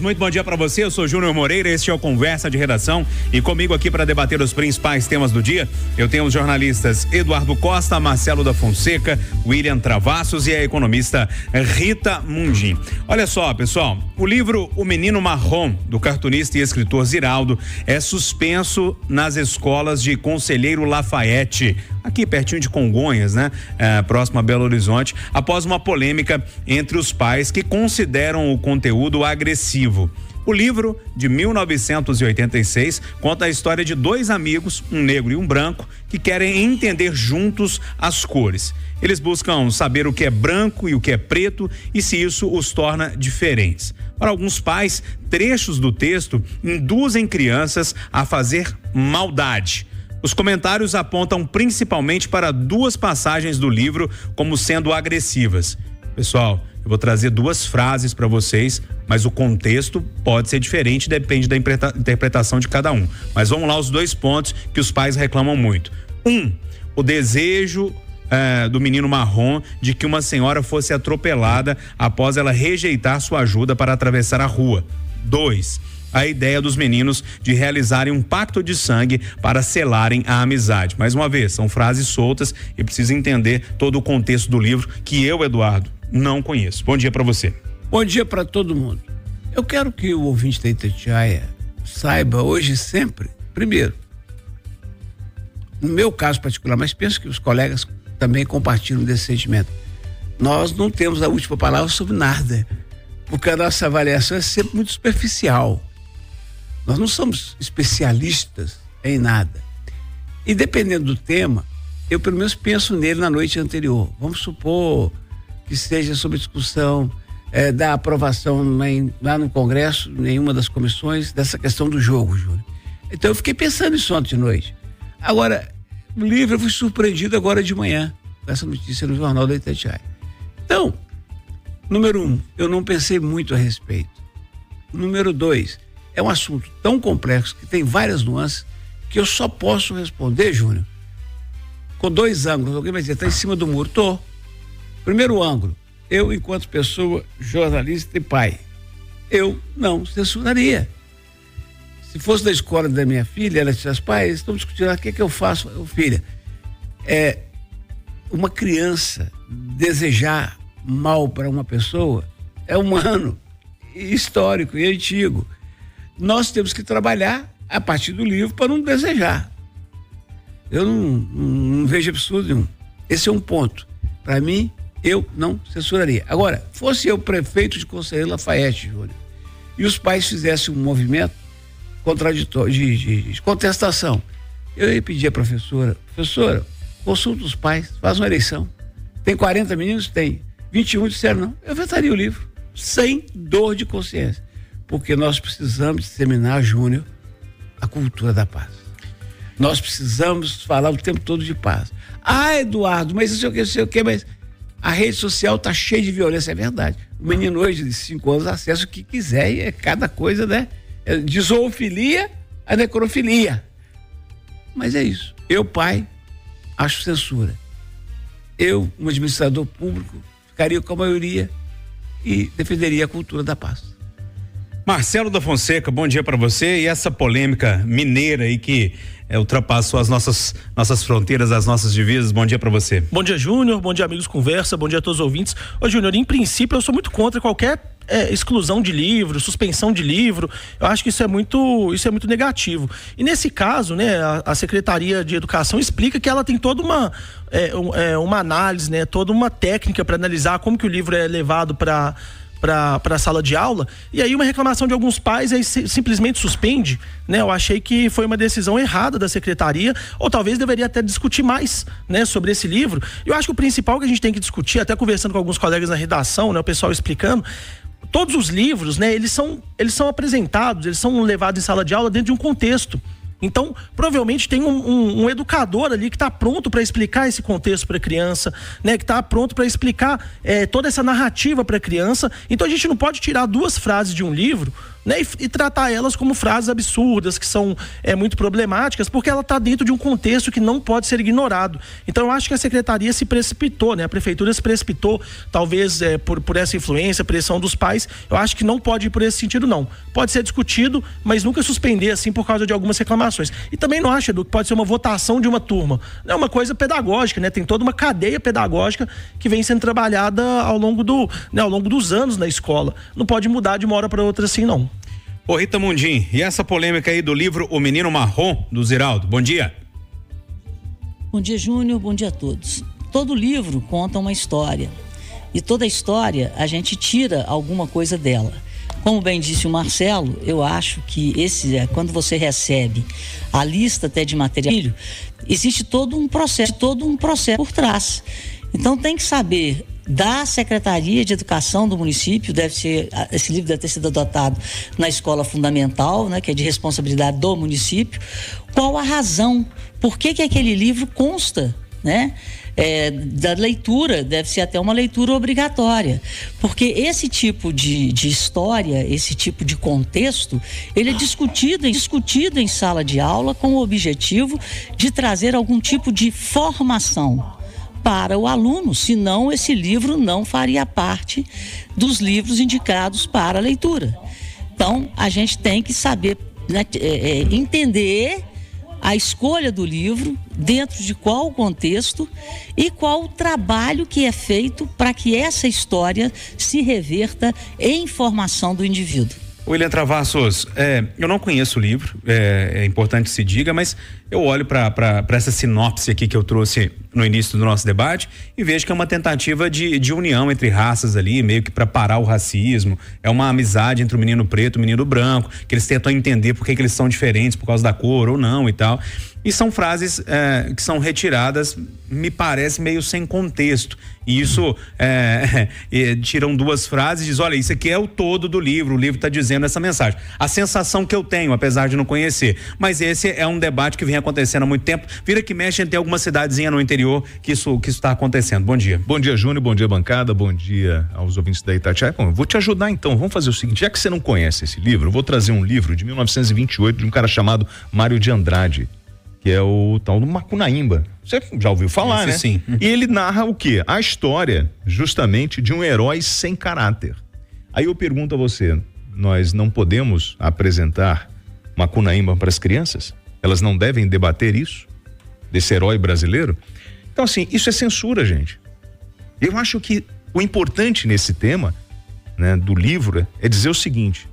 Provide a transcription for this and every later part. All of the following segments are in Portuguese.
muito bom dia para você. Eu sou Júnior Moreira, este é o Conversa de Redação e comigo aqui para debater os principais temas do dia, eu tenho os jornalistas Eduardo Costa, Marcelo da Fonseca, William Travassos e a economista Rita Mundim. Olha só, pessoal, o livro O Menino Marrom, do cartunista e escritor Ziraldo, é suspenso nas escolas de Conselheiro Lafayette, aqui pertinho de Congonhas, né? Próximo a Belo Horizonte, após uma polêmica entre os pais que consideram o conteúdo agressivo. O livro, de 1986, conta a história de dois amigos, um negro e um branco, que querem entender juntos as cores. Eles buscam saber o que é branco e o que é preto e se isso os torna diferentes. Para alguns pais, trechos do texto induzem crianças a fazer maldade. Os comentários apontam principalmente para duas passagens do livro como sendo agressivas. Pessoal, eu vou trazer duas frases para vocês, mas o contexto pode ser diferente, depende da interpretação de cada um. Mas vamos lá, os dois pontos que os pais reclamam muito. O desejo do menino marrom de que uma senhora fosse atropelada após ela rejeitar sua ajuda para atravessar a rua. 2, a ideia dos meninos de realizarem um pacto de sangue para selarem a amizade. Mais uma vez, são frases soltas e precisa entender todo o contexto do livro que eu, Eduardo, não conheço. Bom dia para você. Bom dia para todo mundo. Eu quero que o ouvinte da Itatiaia saiba hoje e sempre, primeiro, no meu caso particular, mas penso que os colegas também compartilham desse sentimento. Nós não temos a última palavra sobre nada, porque a nossa avaliação é sempre muito superficial. Nós não somos especialistas em nada. E dependendo do tema, eu pelo menos penso nele na noite anterior. Vamos supor que seja sobre discussão da aprovação lá no Congresso, nenhuma das comissões, dessa questão do jogo, Júnior. Então eu fiquei pensando nisso ontem de noite. Agora, no livro eu fui surpreendido agora de manhã, com essa notícia no Jornal da Itatiaia. Então, número 1, eu não pensei muito a respeito. Número 2, é um assunto tão complexo que tem várias nuances que eu só posso responder, Júnior, com dois ângulos. Alguém vai dizer, está em cima do muro. Tô. Primeiro ângulo, eu enquanto pessoa, jornalista e pai, eu não censuraria. Se fosse da escola da minha filha, ela disse, pais, estão discutindo, o que eu faço? Filha, uma criança desejar mal para uma pessoa é humano, histórico e antigo. Nós temos que trabalhar a partir do livro para não desejar. Eu não vejo absurdo nenhum. Esse é um ponto. Para mim, eu não censuraria. Agora, fosse eu prefeito de Conselheiro Lafayette, Júnior, e os pais fizessem um movimento contraditório, de contestação, eu ia pedir à professora, consulta os pais, faz uma eleição. Tem 40 meninos? Tem. 21 disseram não. Eu vetaria o livro, sem dor de consciência. Porque nós precisamos disseminar, Júnior, a cultura da paz. Nós precisamos falar o tempo todo de paz. Eduardo, mas isso sei o que, mas a rede social está cheia de violência, é verdade. O menino hoje de 5 anos acessa o que quiser e é cada coisa, né? De zoofilia a necrofilia. Mas é isso. Eu, pai, acho censura. Eu, um administrador público, ficaria com a maioria e defenderia a cultura da paz. Marcelo da Fonseca, bom dia para você. E essa polêmica mineira aí que ultrapassou as nossas fronteiras, as nossas divisas, bom dia para você. Bom dia, Júnior, bom dia, amigos Conversa, bom dia a todos os ouvintes. Ô, Júnior, em princípio eu sou muito contra qualquer exclusão de livro, suspensão de livro. Eu acho que isso é muito negativo. E nesse caso, né, a Secretaria de Educação explica que ela tem toda uma análise, né, toda uma técnica para analisar como que o livro é levado para a sala de aula, e aí uma reclamação de alguns pais aí simplesmente suspende, né? Eu achei que foi uma decisão errada da secretaria, ou talvez deveria até discutir mais, né, sobre esse livro. Eu acho que o principal que a gente tem que discutir, até conversando com alguns colegas na redação, né, o pessoal explicando, todos os livros, né, eles são apresentados, eles são levados em sala de aula dentro de um contexto. Então, provavelmente tem um educador ali que está pronto para explicar esse contexto para a criança, né? Que está pronto para explicar toda essa narrativa para a criança. Então, a gente não pode tirar duas frases de um livro né? E tratar elas como frases absurdas, que são muito problemáticas, porque ela está dentro de um contexto que não pode ser ignorado. Então eu acho que a secretaria se precipitou, né? A prefeitura se precipitou, talvez por essa influência, pressão dos pais. Eu acho que não pode ir por esse sentido, não. Pode ser discutido, mas nunca suspender assim por causa de algumas reclamações. E também não acho, Edu, que pode ser uma votação de uma turma. É uma coisa pedagógica, né? Tem toda uma cadeia pedagógica que vem sendo trabalhada ao longo dos anos na escola. Não pode mudar de uma hora para outra assim, não. Ô Rita Mundim, e essa polêmica aí do livro O Menino Marrom, do Ziraldo? Bom dia. Bom dia, Júnior, bom dia a todos. Todo livro conta uma história, e toda história a gente tira alguma coisa dela. Como bem disse o Marcelo, eu acho que quando você recebe a lista até de material, existe todo um processo por trás. Então tem que saber da Secretaria de Educação do município, esse livro deve ter sido adotado na escola fundamental, né, que é de responsabilidade do município, qual a razão, por que aquele livro consta, né? Da leitura, deve ser até uma leitura obrigatória, porque esse tipo de história, esse tipo de contexto, ele é discutido em sala de aula com o objetivo de trazer algum tipo de formação para o aluno, senão esse livro não faria parte dos livros indicados para a leitura. Então, a gente tem que saber, né, entender a escolha do livro, dentro de qual contexto e qual o trabalho que é feito para que essa história se reverta em formação do indivíduo. William Travassos, eu não conheço o livro, é importante que se diga, mas eu olho para essa sinopse aqui que eu trouxe no início do nosso debate e vejo que é uma tentativa de união entre raças ali, meio que para parar o racismo. É uma amizade entre o menino preto e o menino branco, que eles tentam entender por que eles são diferentes por causa da cor ou não e tal. E são frases que são retiradas, me parece, meio sem contexto. E isso tiram duas frases e diz, olha, isso aqui é o todo do livro, o livro está dizendo essa mensagem. A sensação que eu tenho, apesar de não conhecer, mas esse é um debate que vem acontecendo há muito tempo. Vira que mexe, tem alguma cidadezinha no interior que isso está acontecendo. Bom dia. Bom dia, Júnior, bom dia, bancada, bom dia aos ouvintes da Itatiaia. Bom, eu vou te ajudar então, vamos fazer o seguinte, já que você não conhece esse livro, eu vou trazer um livro de 1928 de um cara chamado Mário de Andrade, que é o tal do Macunaímba. Você já ouviu falar, né? Sim. E ele narra o quê? A história, justamente, de um herói sem caráter. Aí eu pergunto a você, nós não podemos apresentar Macunaímba para as crianças? Elas não devem debater isso? Desse herói brasileiro? Então, assim, isso é censura, gente. Eu acho que o importante nesse tema, né, do livro, é dizer o seguinte,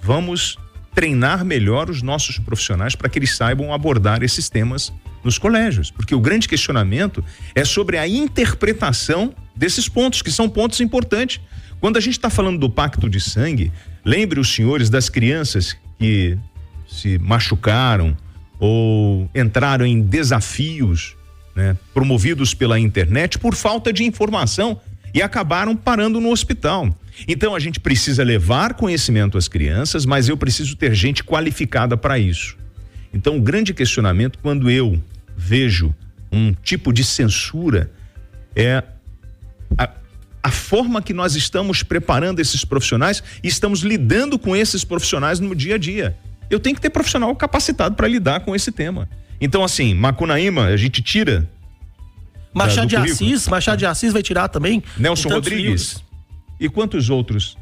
vamos treinar melhor os nossos profissionais para que eles saibam abordar esses temas nos colégios, porque o grande questionamento é sobre a interpretação desses pontos, que são pontos importantes. Quando a gente está falando do pacto de sangue, lembre os senhores das crianças que se machucaram ou entraram em desafios, né, promovidos pela internet por falta de informação e acabaram parando no hospital. Então a gente precisa levar conhecimento às crianças, mas eu preciso ter gente qualificada para isso. Então o grande questionamento, quando eu vejo um tipo de censura, é a forma que nós estamos preparando esses profissionais e estamos lidando com esses profissionais no dia a dia. Eu tenho que ter profissional capacitado para lidar com esse tema. Então, assim, Macunaíma, a gente tira. Machado de Assis vai tirar também. Nelson Rodrigues. Livros. E quantos outros?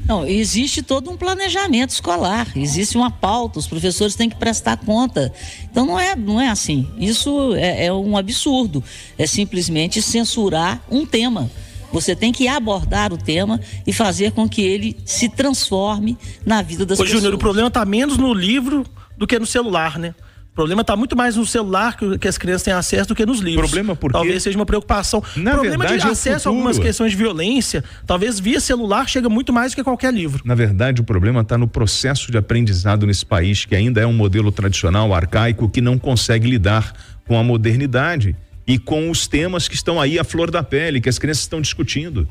Não, existe todo um planejamento escolar, existe uma pauta, os professores têm que prestar conta. Então não é assim. Isso é um absurdo. É simplesmente censurar um tema. Você tem que abordar o tema e fazer com que ele se transforme na vida das pessoas. Júnior, o problema está menos no livro do que no celular, né? O problema está muito mais no celular que as crianças têm acesso do que nos livros. Problema porque talvez seja uma preocupação. Problema de acesso a algumas questões de violência, talvez via celular chega muito mais do que qualquer livro. Na verdade, o problema está no processo de aprendizado nesse país, que ainda é um modelo tradicional, arcaico, que não consegue lidar com a modernidade e com os temas que estão aí à flor da pele, que as crianças estão discutindo.